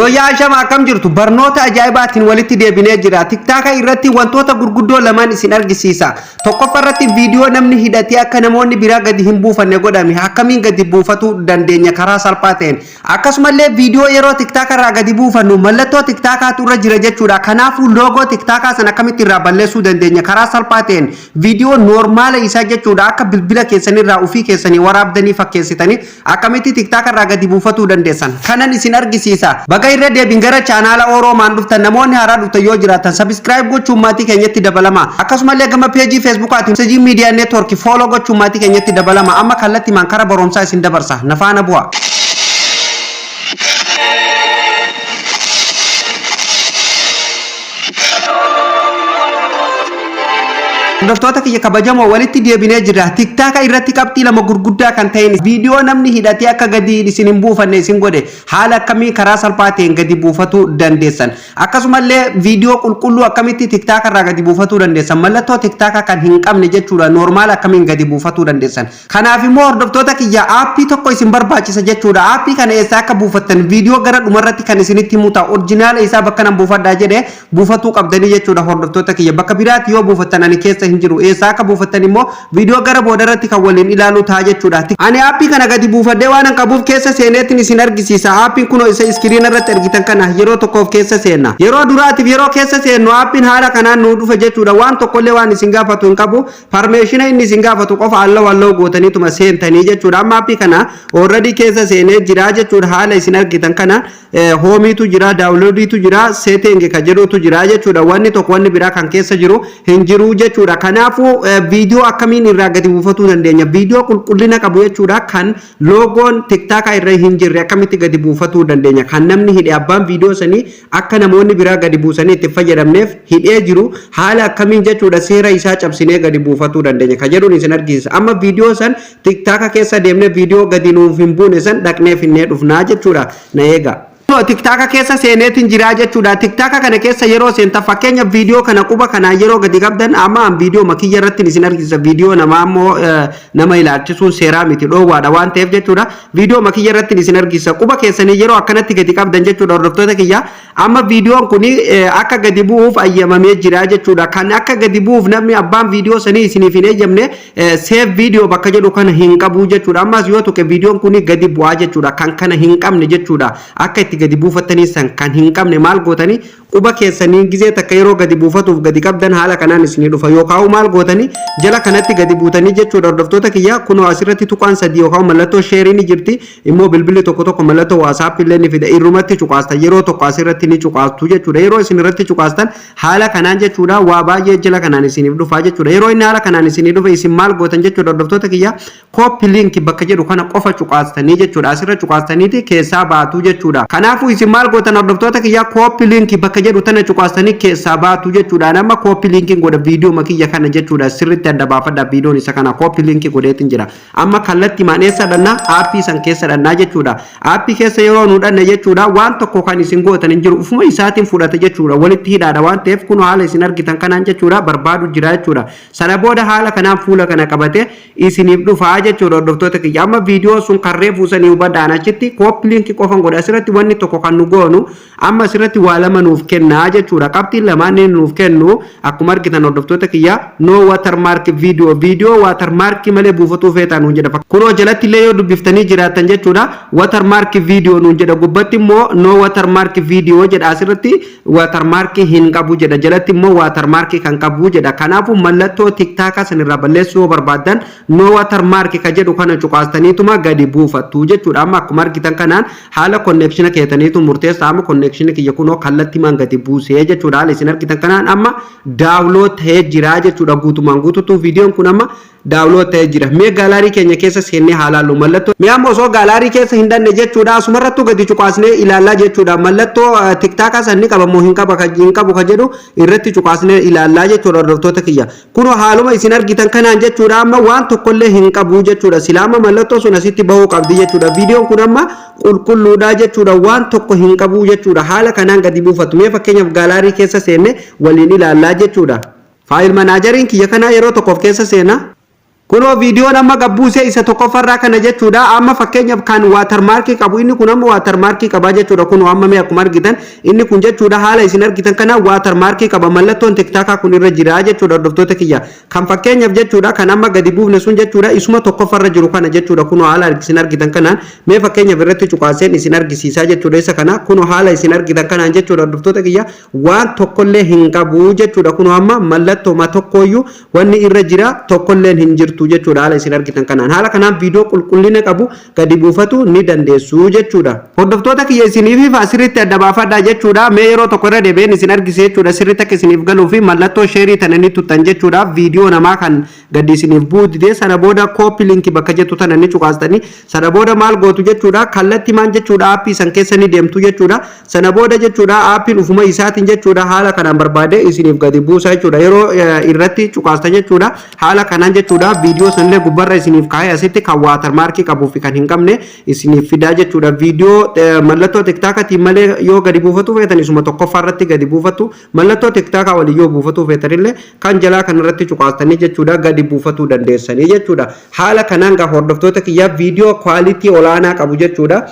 Roya shama kam jirtu barnoota ajaa'ibatiin walitti deebinee jira. TikTok irratti wantoota gurguddoo lamaan isin argisiisa. Tokkoffaa irratti viidiyoo namni hidhatee akka namoonni biraa gadi hin buufanne godhame akkamiin gadi buufatu dandeenya karaa salphaa ta'een. Akkasumallee viidiyoo yeroo TikTok irraa gadi buufannu mallattoo TikTokatu irra jira jechuudha. Kanaafuu loogoo TikTok san akkamitti irraa balleessuu dandeenya karaa salphaa ta'een. Viidiyoo normaala isaa jechuudha akka bilbila keessanirraa ofii keessanii waraabdanii fakkeessitanii akkamitti TikTok irraa gadi buufatuu dandeessan. Kanan isin argisiisa. Baga irra deebiin gara chaanaala Oromaan dhuftan namoonni haaraa dhuftan yoo jiraatan subscribe gochuun maatii keenyatti dabalama. Akkasumallee gama peejii Facebookaatiin Sejii Media Network follow gochuun maatii keenyatti dabalama. Amma kallattii man karaa barumsaa isin dabarsa. Nafaana bu'a. Hordoftoota kiyya kabajamoo walitti deebinee jira. TikTok irratti qabxii lama gurguddaa kan ta'een viidiyoo namni hidhatee akka gadi isin hin buufanne isin godhe haala akkamii karaa salphaa ta'een gadi buufatuu dandeessan. Akkasumallee viidiyoo qulqulluu akkamitti TikTok irraa gadi buufatuu dandeessan. Mallattoo TikTok kan hin qabne jechuudha normaal akkamiin gadi buufatuu dandeessan. Kanaaf immoo hordoftoota kiyya aappii tokko isin barbaachisa jechuudha. Aappii kana eessaa akka buufattan viidiyoo gara dhumarratti kan isinitti himu ta'a. Orjinaala isaa bakka nan buufadhaa jedhee buufatuu qabdanii jechuudha hordoftoota kiyya. Bakka biraatti yoo buufattan ani keessa hinjiru eessa akka buufattan immoo viidiyoo gara boodarratti kan waliin ilaalu ta'a jechuudha. Ani aappii kana gadi buufadhee waan an qabuuf keessa seeneetiin isin argisiisa. Aappiin kun isa iskiriin irratti argitan kana yeroo tokkoof keessa seenna. Yeroo duraatiif yeroo keessa seennu aappiin haala kanaan nu dhufa jechuudha. Waan tokkollee waan isin gaafatu hin qabu. Permission inni isin gaafatu qofa alloo gootaniituma seentanii jechuudha. Amma aappii kana already keessa seenee jira jechuudha. Haala isin argitan kana hoomiitu jira, daawunloodiitu jira, setting ka jedhutu jira jechuudha. Wanni tokko wanni biraa kan keessa jiru hin jiru jechuudha. Kanaafuu viidiyoo akkamiin irraa gadi buufatuu dandeenya. Viidiyoo qulqullina qabu jechuudha kan loogoon TikTok irra hin jirre akkamitti gadi buufatuu dandeenya. Kan namni hidhee abbaan viidiyoo sanii akka namoonni biraa gadi buusanii itti fayyadamneef hidhee jiru haala akkamiin jechuudha seera isaa cabsinee gadi buufatuu dandeenya. Ka jedhuun isin argisiisa. Amma viidiyoo san TikTok keessa deemnee viidiyoo gadi nuuf hin buune san dhaqnee finnee dhufnaa jechuudha. Na eega. TikTok keessa seeneetiin jira jechuudha. TikTok kana keessa yeroo seenta fakkeenya viidiyoo kana quba kana yeroo gadi qabdan amma viidiyoo makiyya irratti isin argisiisa. Viidiyoo nama ammoo nama ilaalchisuun seeraa miti dhoowwaadha waan ta'eef jechuudha. Viidiyoo makiyya irratti isin argisiisa. Quba keessanii yeroo akkanatti gadi qabdan jechuudha hordoftoota kiyya. Amma viidiyoon kun akka gadi bu'uuf ayyamamee jira jechuudha. Kan akka gadi bu'uuf namni abbaan viidiyoo sanii isiniif hin eeyyamne save viidiyoo bakka jedhu kana hin qabu jechuudha. Ammas yoo tuqe viidiyoon kun gadi bu'aa jechuudha. Kan kana hin qabne jechuudha. Akka itti gadi buufatanii san kan hin qabne maal gootanii quba keessanii gizee takka yeroo gadi buufatuuf gadi qabdan haala kanaan isinii dhufa yookaan maal gootanii jala kanatti gadi buutanii jechuudha hordoftoota kiyya kunoo asirratti tuqaan sadii yookaan mallattoo sheerii ni jirti immoo bilbilli tokko mallattoo WhatsApp illee ni fida irrumatti cuqaasta yeroo tokko asirratti ni cuqaastu jechuudha yeroo isin irratti cuqaastan haala kanaan jechuudha waa baay'ee jala kanaan isiniif dhufa jechuudha yeroo inni haala kanaan isinii dhufa isin maal gootan jechuudha hordoftoota kiyya copy link bakka jedhu kana qofa cuqaastanii jechuudha asirra cuqaastaniiti keessaa baatu jechuudha kanaafuu isin maal gootan hordoftoota kiyya copy link bakka jedhu tana cuqaastanii keessaa baatu jechuudha nama copy linkiin godha viidiyoo makiyya kana jechuudha sirriitti adda baafadha viidiyoon isa kana copy link godheetiin jira amma kallattii maaneessa dhanna aappii san keessa dhannaa jechuudha aappii keessa yeroo nu dhanne jechuudha waan tokko kan isin gootan hin jiru ufuma isaatiin fudhata jechuudha walitti hidhaadha waan ta'eef kun haala isin argitan kanaan jechuudha barbaadu jira jechuudha sana booda haala kanaan fuula kana qabate isiniif dhufaa jechuudha hordoftoota kiyya amma viidiyoo sun karree fuusanii hubadhaan achitti copy link qofan godha asirratti wanni tokko kan nu goonu amma asirratti waa lama nuuf kenna jechuudha qabxiin lamaan nuuf kennu akkuma argitan hordoftoota kiyya no watermark video watermark malee buufatuu feetaan nuun jedha kunoo jalatti illee yoo dubbiftanii jiraatan jechuudha watermark video nuun jedha gubbatti immoo no watermark video jedha asirratti watermark hin qabu jedha jalatti immoo watermark kan qabu jedha kanaafuu mallattoo TikTok sanirraa balleessuu barbaadan no watermark ka jedhu kana cuqaastaniituma gadi buufattu jechuudha amma akkuma argitan kanaan haala connection keetaniitu murteessaa amma connection kiyya kunoo kallattii man gadi buusee jechuudha haala isin argitan kanaan amma download ta'ee jira jechuudha guutumaan guututu viidiyoon kun amma download ta'ee jira mee gaalaarii keenya keessa seennee haalaallu mallattoo mee amma osoo gaalaarii keessa hin danne jechuudha asumarrattu gadi cuqaasnee ilaallaa jechuudha mallattoo TikTok sanni qabamoo hin qabu ka jedhu irratti cuqaasnee ilaallaa jechuudha hordoftoota kiyya kunoo haaluma isin argitan kanaan jechuudha amma waan tokkollee hin qabu jechuudha silaama mallattoo sun asitti bahuu qabdi jechuudha viidiyoon kun amma qulqulluudha jechuudha waan tokko hin qabu jechuudha haala kanaan gadi buufatu mee fakkeenyaaf gaalaarii keessa seenne waliin ilaallaa jechuudha faayil manaajeriin kiyya kanaa yeroo tokkoof keessa seena kuno video nama gabbuse isa tokkoffarraa kana jechuudha amma fakkeenyaaf kan watermark qabu inni kun amma watermark qaba jechuudha kuno amma mee akkuma argitan inni kun jechuudha haala isin argitan kana watermark qaba mallattoon tiktaaka kun irra jira jechuudha hordoftoota kiyya kan fakkeenyaaf jechuudha kan amma gadi buufne sun jechuudha isuma tokkoffarra jiru kana jechuudha kuno haala isin argitan kanaan mee fakkeenyaaf irratti cuqaaseen isin argisiisa jechuudha isa kana kuno haala isin argitan kanaan jechuudha hordoftoota kiyya waan tokkollee hin qabu jechuudha kuno amma mallattoo ma tokkoyyuu wanni irra jira tokkollee hin jirtu jechuudha haala isin argitan kanaan haala kanaan viidiyoo qulqullina qabu gadi buufatu ni dandeessu jechuudha hordoftoota kiyya isiniif asirratti adda baafadhaa jechuudha mee yeroo tokko irra deebiin isin argisiisa jechuudha sirriitti akka isiniif galuu fi mallattoo sheerii tananii tuttan jechuudha viidiyoo namaa kan gadi isiniif buudide sana booda copy link bakka jettu tananii cuqaastanii sana booda maal gootu jechuudha kallatti maan jechuudha aappii san keessa ni deemtu jechuudha sana booda jechuudha aappiin ufuma isaatiin jechuudha haala kanaan barbaade isiniif gadi buusa jechuudha yeroo irratti cuqaasta jechuudha haala kanaan jechuudha viidiyoo sanillee gubbarra isiniif kaa'ee asitti kan watermark qabuu fi kan hin qabne isiniif fidaa jechuudha viidiyoo mallattoo tiktaakaatiin malee yoo gadi buufatu feetan isuma tokkoffaarratti gadi buufatu mallattoo tiktaakaa walii yoo buufatu feetanillee kan jalaa kanarratti cuqaastanii jechuudha gadi buufatuu dandeessanii jechuudha haala kanaan gaa hordoftoota kiyyaa viidiyoo quality olaanaa qabu jechuudha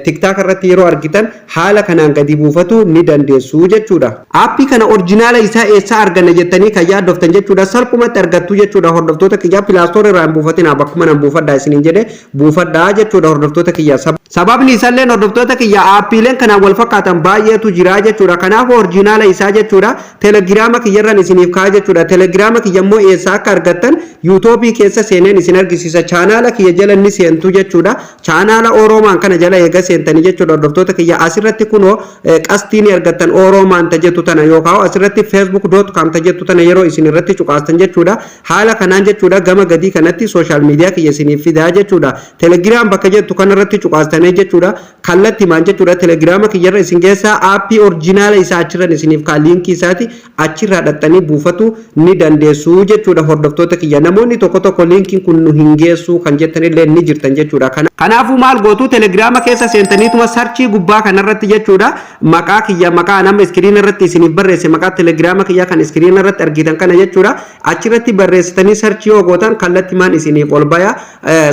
tiktaaka irratti yeroo argitan haala kanaan gadi buufatu ni dandeessu jechuudha aappii kana orjinaala isaa eessaa arganna jettanii kan yaaddoftan jechuudha salphumatti argattu jechuudha hordoftoota kiyyaa pilaastoor irraa hin buufatina bakkuma nan buufadhaa isiniin jedhe buufadhaa jechuudha hordoftoota kiyyaa sababni isaallee hordoftoota kiyyaa aappiileen kanaan wal fakkaatan baay'eetu jira jechuudha kanaaf orjinaala isaa jechuudha telegiraama kiyyarraan isiniif kaa'aa jechuudha telegiraama kiyya immoo eessaa akka argattan yuutuubii keessa seeneen isin argisiisa chaanaala kiyya jala ni seentu jechuudha chaanaala oroomaan kana jala eega seentanii jechuudha hordoftoota kiyya asirratti kunoo qastiin argattan oroomaan tajettu tana yookaan asirratti facebook.com tajettu tana yeroo isin irratti cuqaastan jechuudha haala kanaan jechuudha gama gadii kanatti social media kiyya isiniif fidaa jechuudha telegiraam bakka jettu kanarratti cuqaastanii jechuudha kallatti maan jechuudha telegiraama kiyyarra isin keessaa aappii orjinaala isaa achirran isiniif kaa liinkii isaati achirraa dhaxxanii buufatu ni dandeessu jechuudha hordoftoota kiyya namoonni tokko tokko liinkiin kun nu hin geessu kan jettanillee ni jirtan jechuudha kanaafuu maal gootu telegiraama keessa seentaniituma sarchii gubbaa kanarratti jechuudha maqaa kiyya maqaa nama iskiriin irratti isiniif barreesse maqaa telegiraama kiyya kan iskiriin irratti argitan kana jechuudha achirratti barreessitanii sarchii yoo gootan kallatti maan isiniif ol baya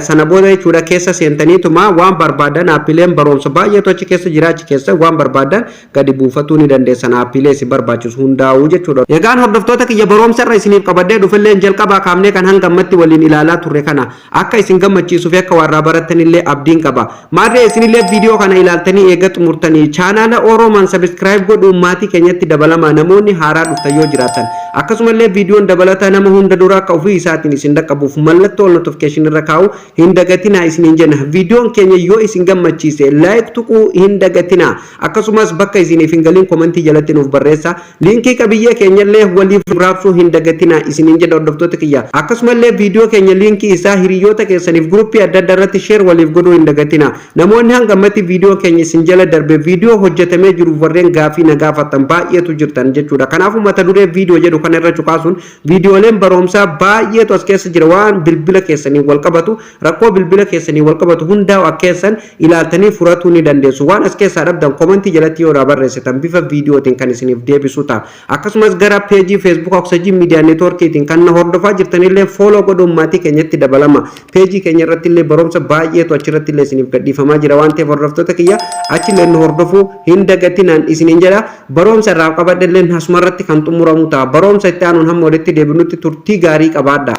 sana booda jechuudha keessa seentaniituma waan barbaadan aappiileen baroomsa baay'eetu achi keessa jira achi keessa waan barbaadan gadi buufatuu ni dandeessan aappiilee isin barbaachisu hundaa'uu jechuudha egaan hordoftoota kiyya baroomsa irra isiniif qabadee dhufillee jalqabaa kaamnee kan hangammatti waliin ilaalaa turre kana akka isin gammachiisuu fi akka warraa barattanillee abdiin qaba maarree isinillee viidiyoo kana ilaaltanii eega xumurtanii chaanaala oroomaan sabiskiraayib godhuun maatii keenyatti dabalamaa namoonni haaraa dhuftan yoo jiraatan akkasumallee viidiyoon dabalataa nama hunda dura akka ofii isaatiin isin dhaqqabuuf mallattoo notification irra kaa'u hin dagatinaa isiniin jenna viidiyoon keenya yoo isin gammachiise laayik tuquu hin dagatinaa akkasumas bakka isiniif hin galiin komentii jalatti nuuf barreessa liinkii qabiyyee keenyallee waliif raabsuu hin dagatinaa isiniin jedha hordoftoota kiyya akkasumallee viidiyoo keenya liinkii isaa hiriyoota keessaniif gruppii adda addaa irratti sheer waliif godhuu hin dagatinaa namoonni hangammatti viidiyoo keenya isin jala darbe viidiyoo hojjetamee jiru warreen gaafii na gaafatan baay'eetu jirtan jechuudha kanaafuu mata duree viidiyoo jedhu kana irra cuqaasuun viidiyooleen baroomsaa baay'eetu as keessa jira waan bilbila keessanii wal qabatu rakkoo bilbila keessanii wal qabatu hundaa akka keessan ilaaltanii furatuu ni dandeessu waan as keessaa dhabdan komentii jalatti yoo barreessitan bifa viidiyootiin kan isiniif deebisu ta'a akkasumas gara peejii feesbuuk oksijin miidiyaa neetworkiitiin kan na hordofaa jirtanillee fooloo godhuun maatii keenyatti dabalama peejii keenya irratti illee baroomsa baay'eetu achirratti illee isiniif gadhiifamaa jira waan ta'eef hordoftoota kiyya achillee nu hordofuu hin dagatinaan isiniin jedha baroomsa irraa qabadhallee asumarratti kan xumuramu ta'a baroomsa itti aanuun hamma walitti deebinutti turtii gaarii qabaadha.